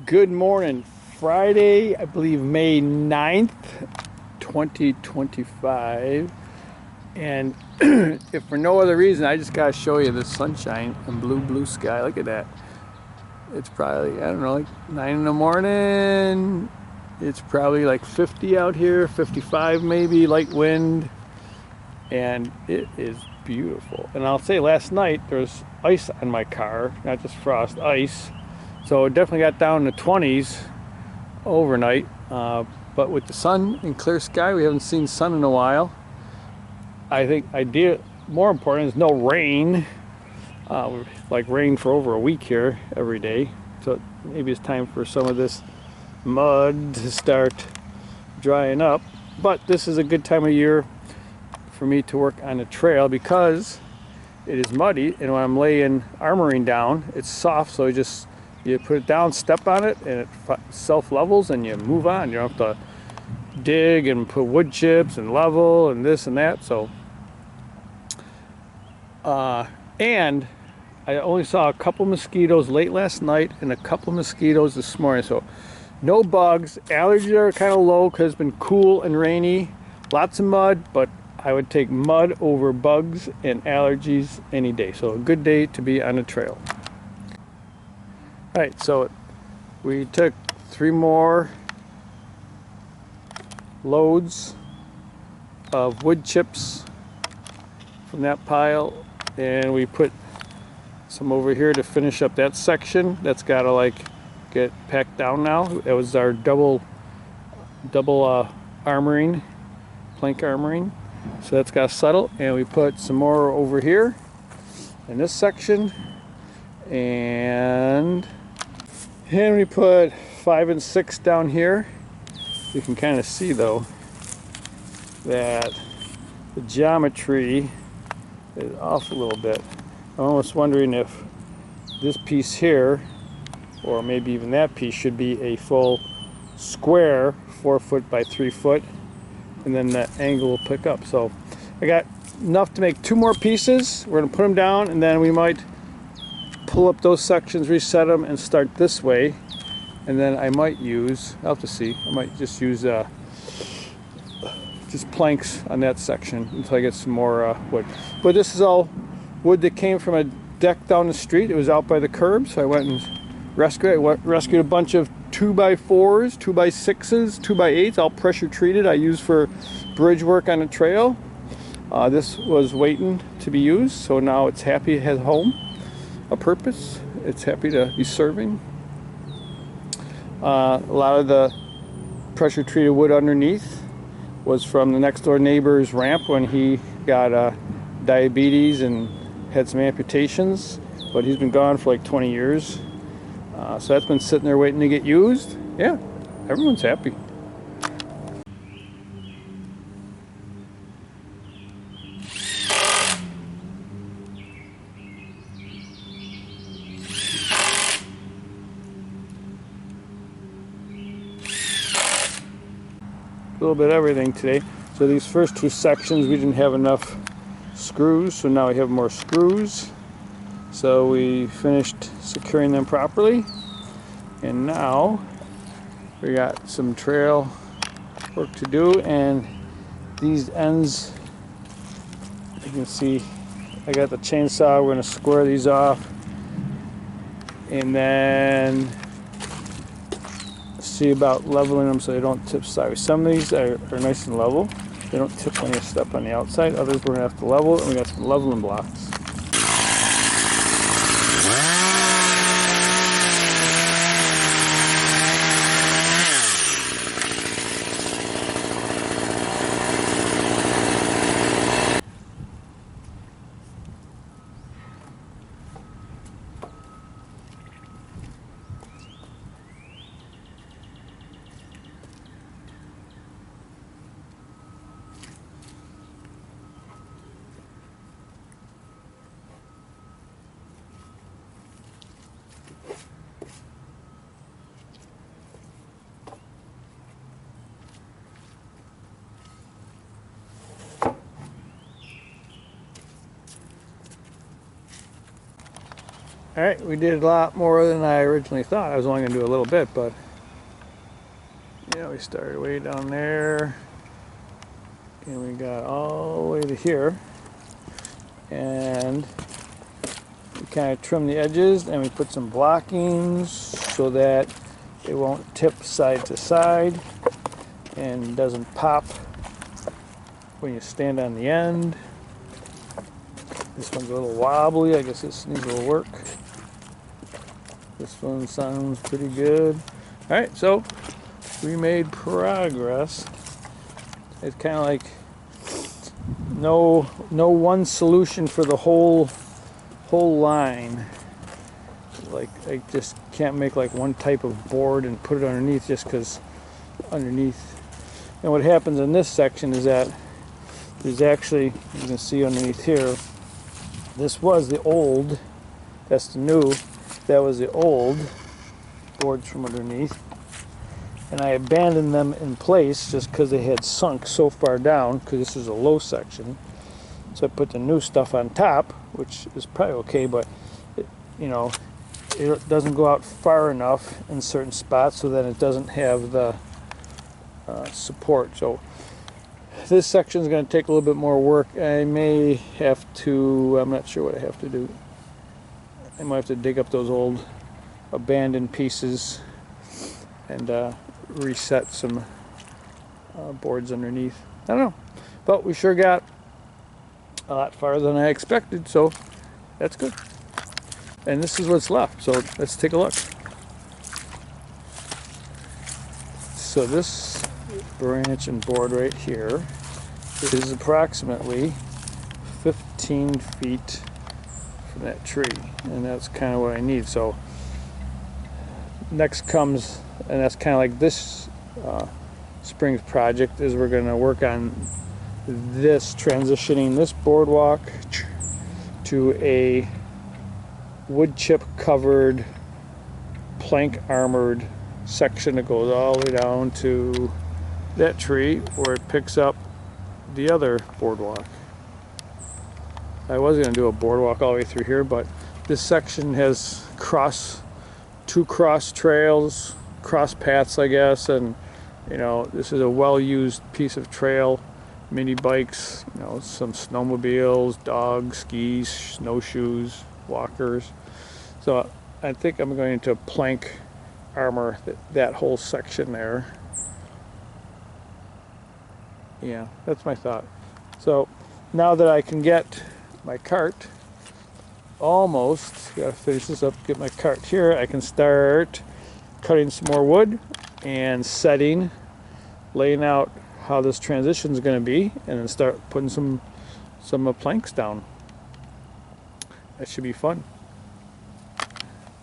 Good morning. Friday, I believe May 9th, 2025. And if for no other reason, I just got to show you the sunshine and blue sky. Look at that. It's probably, I don't know, like 9 in the morning. It's probably like 50 out here, 55 maybe, light wind. And it is beautiful. And I'll say last night there was ice on my car, not just frost, ice. So it definitely got down in the 20s overnight. But with the sun and clear sky, we haven't seen sun in a while. I think more important is no rain. Like rain for over a week here every day. So maybe it's time for some of this mud to start drying up. But this is a good time of year for me to work on the trail because it is muddy, and when I'm laying armoring down, it's soft, so you put it down, step on it, and it self-levels, and you move on. You don't have to dig and put wood chips and level and this and that. So, and I only saw a couple mosquitoes late last night and a couple mosquitoes this morning. So, no bugs. Allergies are kind of low because it's been cool and rainy. Lots of mud, but I would take mud over bugs and allergies any day. So, a good day to be on the trail. All right, so we took 3 more loads of wood chips from that pile, and we put some over here to finish up that section. That's got to get packed down now. That was our double armoring, plank armoring. So that's got to settle, and we put some more over here in this section, and we put 5 and 6 down here. You can kind of see though that the geometry is off a little bit. I'm almost wondering if this piece here, or maybe even that piece, should be a full square 4 foot by 3 foot, and then the angle will pick up. So I got enough to make 2 more pieces. We're going to put them down, and then we might pull up those sections, reset them, and start this way. And then I might use, I'll have to see, I might just use just planks on that section until I get some more wood. But this is all wood that came from a deck down the street. It was out by the curb, so I went and rescued it. I rescued a bunch of 2x4s, 2x6s, 2x8s, all pressure treated. I use for bridge work on the trail. This was waiting to be used, so now it's happy it has home, a purpose. It's happy to be serving. A lot of the pressure treated wood underneath was from the next door neighbor's ramp when he got diabetes and had some amputations, but he's been gone for like 20 years. So that's been sitting there waiting to get used. Yeah, everyone's happy. A little bit of everything today. So these first 2 sections we didn't have enough screws, so now we have more screws. So we finished securing them properly, and now we got some trail work to do. And these ends, you can see I got the chainsaw. We're going to square these off and then see about leveling them so they don't tip sideways. Some of these are nice and level. They don't tip when you step on the outside. Others we're going to have to level, and we got some leveling blocks. Alright, we did a lot more than I originally thought. I was only going to do a little bit, but yeah, we started way down there and we got all the way to here, and we kind of trim the edges and we put some blockings so that it won't tip side to side and doesn't pop when you stand on the end. This one's a little wobbly. I guess this needs a little work. This one sounds pretty good. Alright, so we made progress. It's kind of like no one solution for the whole line. Like I just can't make like one type of board and put it underneath just because underneath. And what happens in this section is that there's actually, you can see underneath here, this was the old, that's the new, that was the old boards from underneath. And I abandoned them in place just because they had sunk so far down, because this is a low section. So I put the new stuff on top, which is probably okay, but it, you know, it doesn't go out far enough in certain spots, so that it doesn't have the support. So this section is going to take a little bit more work. I may have to, I'm not sure what I have to do. I might have to dig up those old abandoned pieces and reset some boards underneath. I don't know, but we sure got a lot farther than I expected, so that's good. And this is what's left, so let's take a look. So this branch and board right here is approximately 15 feet from that tree, and that's kind of what I need. So next comes, and that's kind of like this spring's project, is we're going to work on this, transitioning this boardwalk to a wood chip covered plank armored section that goes all the way down to that tree where it picks up the other boardwalk. I was going to do a boardwalk all the way through here, but this section has two cross trails, cross paths, I guess, and you know, this is a well-used piece of trail. Mini bikes, you know, some snowmobiles, dogs, skis, snowshoes, walkers. So I think I'm going to plank armor that whole section there. Yeah, that's my thought. So now that I can get my cart, almost, gotta finish this up, get my cart here, I can start cutting some more wood and setting, laying out how this transition is going to be, and then start putting some planks down. That should be fun.